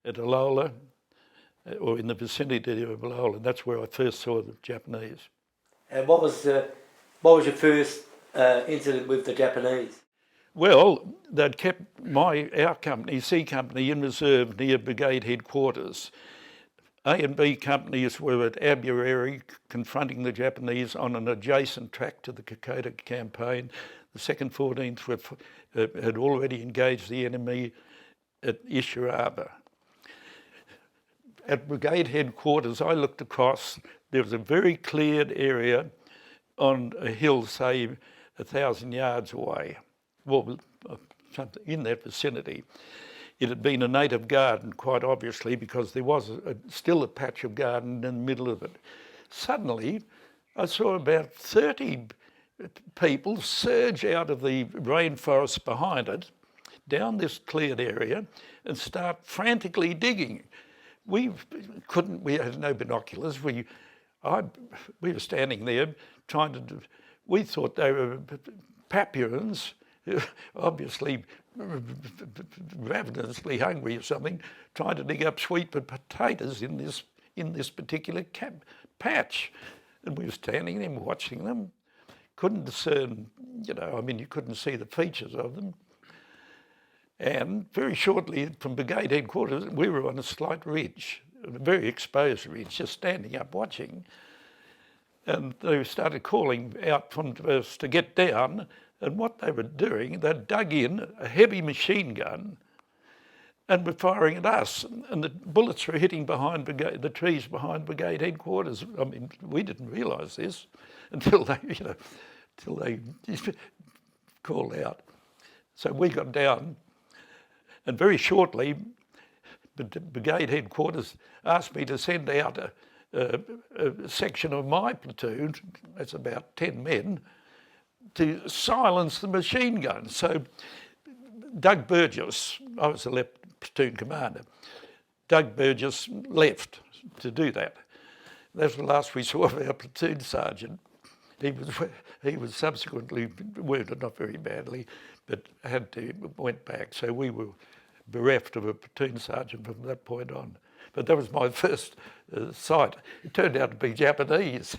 at Alola, or in the vicinity of Alola. That's where I first saw the Japanese. And what was your first incident with the Japanese? Well, they'd kept our company, C Company, in reserve near brigade headquarters. A and B companies were at Abuary confronting the Japanese on an adjacent track to the Kokoda campaign. The 2nd 14th had already engaged the enemy at Ishiraba. At brigade headquarters, I looked across. There was a very cleared area on a hill, say 1,000 yards away, well, something in that vicinity. It had been a native garden, quite obviously, because there was still a patch of garden in the middle of it. Suddenly, I saw about 30 people surge out of the rainforest behind it, down this cleared area, and start frantically digging. We had no binoculars. We were standing there we thought they were Papuans, obviously ravenously hungry or something, trying to dig up sweet potatoes in this particular patch. And we were standing there watching them. Couldn't discern, you couldn't see the features of them. And very shortly from brigade headquarters, we were on a slight ridge, a very exposed ridge, just standing up watching. And they started calling out from us to get down. And what they were doing, they dug in a heavy machine gun and were firing at us. And the bullets were hitting the trees behind brigade headquarters. I mean, we didn't realise this until they called out. So we got down, and very shortly, brigade headquarters asked me to send out a section of my platoon, that's about 10 men, to silence the machine gun. So Doug Burgess, I was the platoon commander, Doug Burgess left to do that. That's the last we saw of our platoon sergeant. He was subsequently wounded, not very badly, but went back. So we were bereft of a platoon sergeant from that point on. But that was my first sight. It turned out to be Japanese.